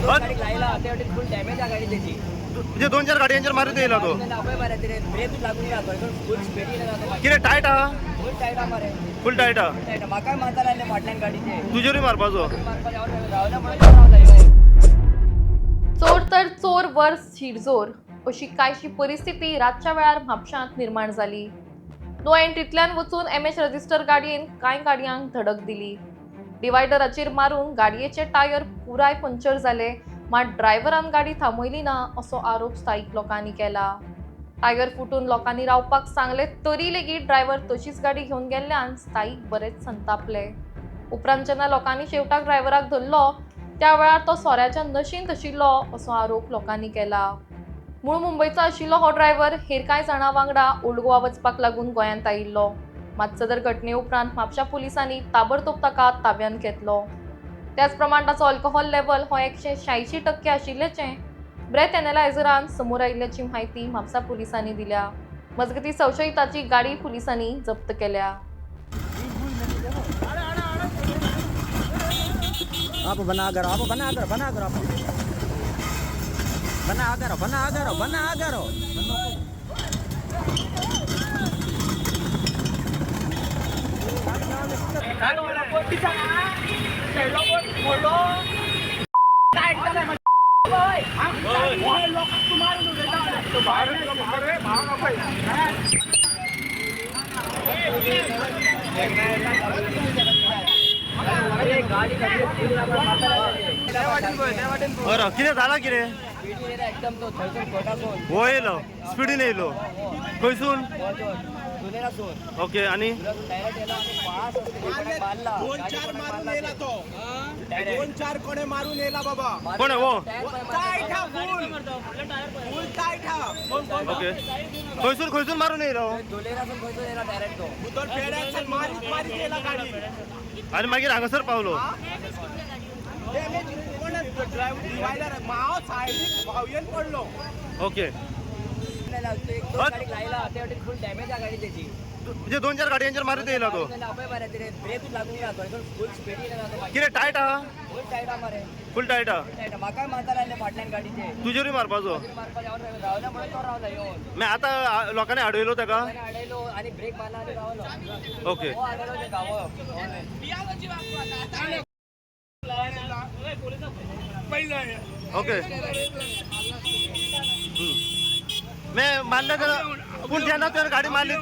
गाडी लायला ते वाटेत फुल डॅमेज आहे गाडी त्याची. म्हणजे 2-4 गाडयांचेर मारून येयला तो आपण मारे ते ब्रेक लागून राहतो फुल स्पीड येणार कितें टायट आहा फुल टाईट आहे मारे फुल टायट आहा टाईट म्हाका मारता लागले फाटल्यान गाडीचे तुजेरूय मारपाचो मारपा रावल्या म्हणून चोर तर चोर वर शिरजोर अशी कायशी परिस्थिती रातच्या वेळार म्हापशांत निर्माण जाली. नो एंट्रींतल्यान वचून एमएच रजिस्टर गाडयेन कांय गाडयांक धडक दिली. डिवायडराचेर मारून गाडयेचे टायर पुराय पंक्चर जाले, मात ड्रायव्हरान गाडी थांबयली ना असो आरोप स्थायीक लोकांनी केला. टायर फुटून लोकांनी रावपाक सांगले तरी लेगीत ड्रायव्हर तशीच गाडी घेवन गेल्ल्यान स्थायीक बरेच संतापले. उपरांत जेन्ना लोकांनी शेवटाक ड्रायव्हराक धरलो त्या वेळार तो सोऱ्याच्या नशींत आशिल्लो असो आरोप लोकांनी केला. मूळ मुंबयचो आशिल्लो हो ड्रायव्हर हेर कांय जाणां वांगडा ओल्ड गोवा वचपाक लागून गोंयांत आयिल्लो. मात सदर घटने उपरांत म्हापशा पुलिसांनी ताबडतोब ताका ताब्यात घेतलो. त्याच प्रमाण ताचो अल्कोहोल लेवल हो 186% आशिल्ल्याचें ब्रेथ एनालायझरान समोर आयिल्ल्याची म्हायती म्हापसा पुलिसांनी दिल्या. मजगतीं संशयिताची गाडी पुलिसांनी जप्त केल्या. आप बना करो आप बना करो बना करो बना करो बना करो बना करो बरं कितें जाला कितें एकदम तो थंयसून कोटासून हो येयलो स्पिडीन येयलो खंयसून दुलेरासून ओके आनी डायरेक्ट येयलो आनी फास्ट मारला 2-4 मारून येला तो 2-4 कोणे मारून येला बाबा कोण आहे हो टाईट हा फुल टाईट हा ओके खंयसून मारून येयलो दुलेरासून खंयसून येयला डायरेक्ट तो उतर पेड्याचं मारीत येला गाडी आनी मागीर हांगासर पावलो डिवायडर माव सायडीक भावयेन पडलो ओके एक दोन गाडी लायला ते वाटेत फुल डॅमेज आहे गाडी त्याची म्हणजे 2-4 गाडयांचेर मारून येयला तो आपण मारे ते ब्रेक लागून राहतो फुल स्पीड येणार कितें टायट आहा फुल टाईट आहे मारे फुल टायट आहा टाईट म्हाका मारता लागले फाटल्यान गाडीचे तुजेरूय मारपाचो मारपा रावल्या म्हणून तो रावला येवन मागीर आतां लोकांनी हाडयलो ताका आडयलो आणि ब्रेक मारला आणि रावलो ओके हो आडयलो ते गावप ओके मे मारले पूण जेन्ना तुवें गाडी मारली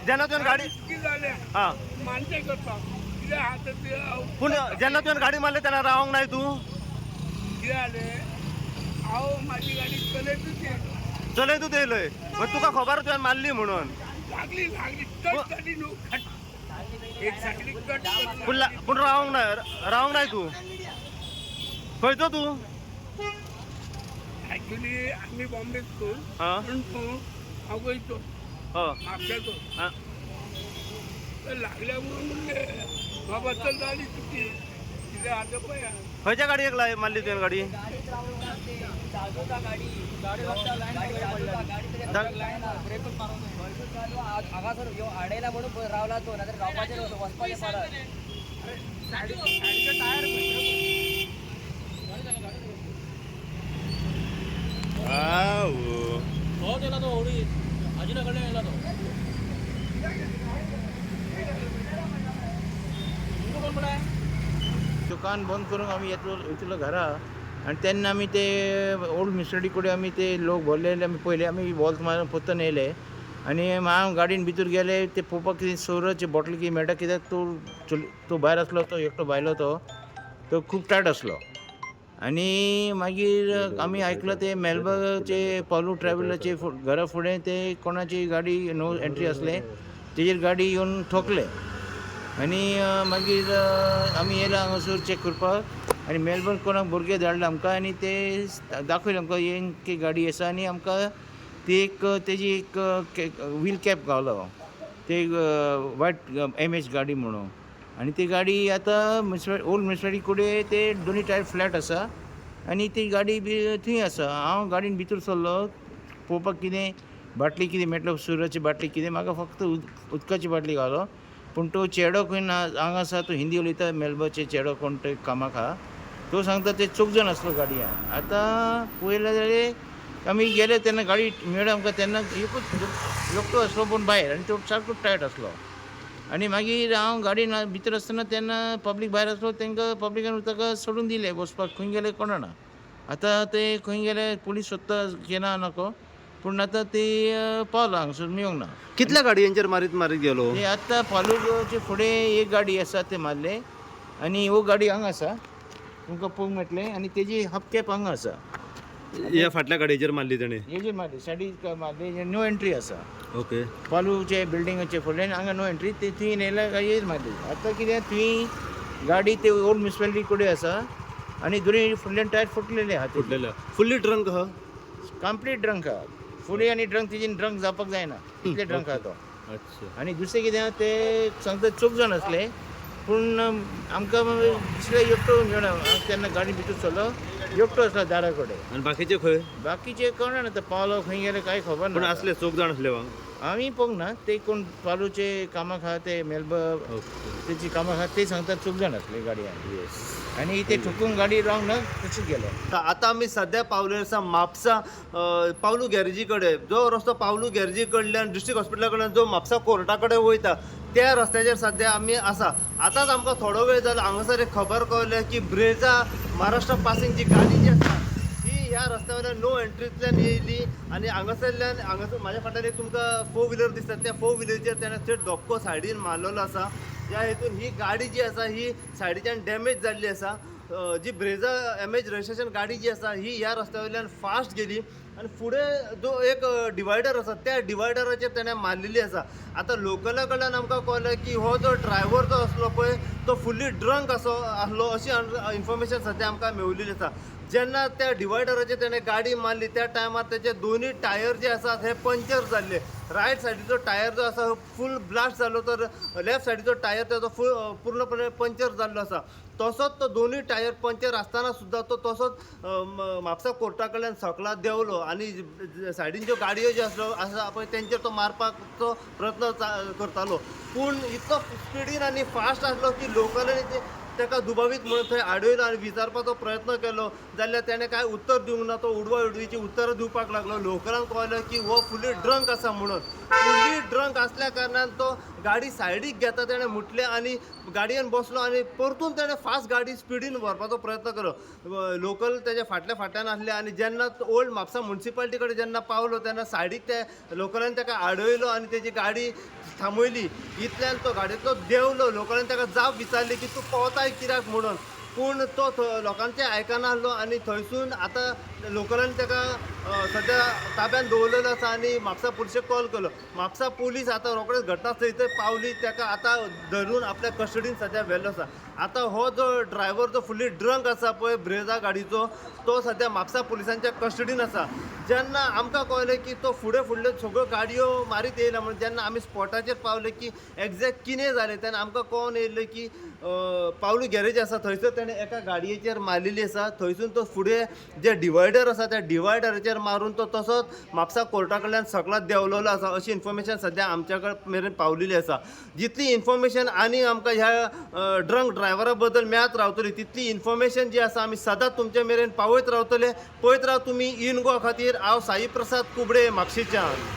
जेन्ना तुवें गाडी हां पूण जेन्ना तुवें गाडी मारली तेन्ना रावंक नाय तूं चलयतूच येयलय मग तुका खबर तुवें मारली म्हणून पूण रावंक नाय तूं खंयचो तूं ऍक्च्युली आम्ही बॉम्बे स्कूल हां हांव गोंयचो हय म्हापशाचो हां तर लागल्या म्हणून म्हणले बाबा चल झाली चुकी कितें आतां पळया खंयच्या गाडयेक मारली तुवें गाडी हांगासर आडयला म्हणून रावला तो नाहीतर रावपाचें वचपाचें परत दुकान बंद करून आम्ही येतलो घरा आणि तेन्ना आमी ते ओल्ड मिस्टडी कडेन आमी ते लोक भरलेले आमी पयले आमी वॉल्त मारून पोत्तन येयले आनी हांव गाडयेन भितर गेले ते पळोवपाक कितें सोराची बॉटल कितें मेळटा कित्याक तो भायर आसलो तो एकटो भायलो तो खूब टायट आसलो आनी मागीर आमी आयकलो ते मेलबर्नचे पॉलू ट्रॅव्हलरचे घरा फुडें ते कोणाची गाडी नो एंट्री आसले तेजेर गाडी येवन ठोकले आनी मागीर आमी येयला हांगासर चॅक करपाक आनी मेलबर्न कोणाक भुरगे धाडले आमकां आनी ते दाखयले आमकां एक गाडी आसा आनी आमकां ती एक तेजी एक व्हील कॅप गावलो ते वायट एमएच गाडी म्हणून आनी ती गाडी आतां ओल्ड म्युनिसिपालिटी कडेन ते दोनी टायर फ्लॅट आसा आनी ती गाडी बी थंय आसा हांव गाडयेन भितर सरलो पळोवपाक कितें बाटली कितें मेळटलो सुराची बाटली कितें म्हाका फक्त उदकाची बाटली गावलो पूण तो चेडो खंय ना हांगा आसा तो हिंदी उलयता मेलबर्नचे चेडो कोण तो कामाक आहा तो सांगता ते चौग जाण आसलो गाडयांत. आतां पळयलें जाल्यार आमी गेले तेन्ना गाडी मेळ्ळी आमकां तेन्ना एकटो आसलो पूण भायर आनी तो सारको टायट आसलो. आनी मागीर हांव गाडयेन भितर आसतना तेन्ना पब्लीक भायर आसलो तांकां पब्लिकान ताका सोडून दिले बसपाक. खंय गेले कोणाना. आतां ते खंय गेले पुलीस सोदता घेना नको पूण आतां ते पावला हांगसर मेळूंक ना. कितल्या गाडयांचेर मारीत मारीत गेलो? ते आतां पालूचे फुडें एक गाडी आसा ते मारले आनी हो गाडी हांगा आसा तुमकां पळोवंक मेळटलें आनी तेजी हाफ हांगा आसा. ह्या फाटल्या गाडयेचेर मारली ताणें? हेजेर मारली सायडीक मारली. नो एंट्री आसा ओके. पालूचे बिल्डिंगाचे फुडल्यान हांगा नो एंट्री. ते थंय नेल्या गाडयेर मारली. आतां कितें थंय गाडी ते ओल्ड म्युनिसिपालिटी कडेन आसा आनी दोनी फुडल्यान टायर फुटलेले आहा. फुटलेल्या फुल्ली ड्रंक आहा? कंप्लीट ड्रंक आहा. फुडें आनी ड्रंक तेजेन ड्रंक जावपाक जायना तितले ड्रंक आहा तो. अच्छा. आनी दुसरें कितें आहा ते सांगता 4 जाण आसले पूण आमकां दुसरे एकटो मेळना. हांव तेन्ना गाडी भितर सरलो एकटो आसलो दारा कडेन. आनी बाकीचे खंय? बाकीचे कळना आतां पावलो खंय गेले कांय खबर पूण ना. असले 4 जाण असले वा? आमी पळोवंक ना. ते कोण पालूचे कामाक आहा ते मेलबर्न तेची कामाक आहा ते सांगता 4 जाण आसले गाडयांत. आनी ते ठोकून गाडी रावंक ना तशीच गेले. आता आमी सध्या पावले आसा म्हापसा पावलू गॅरेजी कडेन. जो रस्तो पावलू गॅरेजी कडल्यान डिस्ट्रिक्ट हॉस्पिटला कडल्यान जो म्हापसा कोर्टा कडेन वयता त्या रस्त्याचेर सध्या आमी आसा. आतांच आमकां थोडो वेळ जालो हांगासर एक खबर कळ्ळें की ब्रेजा महाराष्ट्र पासिंग जी गाडी जी आसा ही ह्या रस्त्या वयल्यान नो एंट्रींतल्यान येयली आनी हांगासरल्यान म्हाज्या फाटल्यान एक तुमकां 4 व्हिलर दिसता त्या 4 व्हिलरीचेर तेणें थंय धक्को सायडीन मारलेलो आसा. ह्या हेतून ही गाडी जी आसा ही सायडीच्यान डॅमेज जाल्ली आसा. जी ब्रेजा एमएच रजिस्ट्रेशन गाडी जी आसा ही ह्या रस्त्या वयल्यान फास्ट गेली आनी फुडें जो एक डिवायडर आसा त्या डिवायडराचेर तेणें मारलेली आसा. आतां लोकला कडल्यान आमकां कळ्ळें की हो जो ड्रायव्हर जो आसलो पळय तो फुल्ली ड्रंक आसलो अशी इन्फॉर्मेशन सद्या आमकां मेळिल्ली आसा. जेन्ना त्या डिवायडराचेर तेणें गाडी मारली त्या टायमार तेचे दोनूय टायर जे आसात हे पंक्चर जाल्ले. रायट सायडीचो टायर जो आसा फूल ब्लास्ट जालो तर लेफ्ट सायडीचो टायर ताचो पूर्णपणे पंक्चर जाल्लो आसा. तसोच तो दोनूय टायर पंक्चर आसतना सुद्दां तो तसोच म्हापसा कोर्टा कडल्यान सकला देंवलो आनी सायडीन ज्यो गाडयो ज्यो आसा पळय तेंचेर तो मारपाचो प्रयत्न करतालो पूण इतलो स्पिडीन आनी फास्ट आसलो की लोकलांनी ताका दुबावीत म्हणून थंय आडयलो आनी विचारपाचो प्रयत्न केलो जाल्यार तेणें कांय उत्तर दिवंक ना. तो उडवा उडवीची उत्तरां दिवपाक लागलो. लोकलांक कळ्ळें की हो फुल्ली ड्रंक आसा म्हणून. फुल्ली ड्रंक आसल्या कारणान तो गाडी सायडीक घेता तेणें मुटलें आनी गाडयेन बसलो आनी परतून तेणें फास्ट गाडी स्पिडीन व्हरपाचो प्रयत्न केलो. लोकल तेज्या फाटल्यान आसले आनी जेन्ना ओल्ड म्हापसा म्युनिसिपालिटी कडेन जेन्ना पावलो तेन्ना सायडीक ते लोकलांनी ताका आडयलो आनी तेजी गाडी थांबयली. इतल्यान तो गाडयेंतलो देंवलो. लोकलांनी ताका जाप विचारली की तूं पावताय कित्याक म्हणून पूण तो लोकांचें आयकना आसलो आनी थंयसून आतां लोकलांनी ताका सद्या ताब्यान दवरलेलो आसा आनी म्हापसा पुलिशेक कॉल केलो. म्हापसा पुलीस आतां रोखडेच घटनास्थळी थंय पावली. ताका आतां धरून आपल्या कस्टडीन सद्या व्हेल्लो आसा. आतां हो जो ड्रायव्हर जो फुल्ली ड्रंक आसा पळय ब्रेजा गाडीचो तो सद्या म्हापसा पुलिसांच्या कस्टडीन आसा. जेन्ना आमकां कळ्ळें की तो फुडल्यो सगळ्यो गाडयो मारीत येयला म्हणून जेन्ना आमी स्पॉटाचेर पावले की एग्जॅक्ट कितें जालें तेन्ना आमकां कळून येयलें की पावलू गॅरेज आसा थंयसर तेणें एका गाडयेचेर मारलेली आसा. थंयसून तो फुडें जे डिवायडर आसा त्या डिवायडराचेर मारून तो तसोच म्हापसा कोर्टा कडल्यान सकलां देंवलेलो आसा अशी इन्फॉर्मेशन सद्या आमच्या मेरेन पावलेली आसा. जितली इन्फॉर्मेशन आनी आमकां ह्या ड्रंक ड्रायव्हरा बद्दल मेळत रावतली तितली इन्फॉर्मेशन जी आसा आमी सदांच तुमचे मेरेन पावयत रावतले. पळयत राव तुमी इन गोवा खातीर. हांव साई प्रसाद कुबडे म्हापशेच्यान.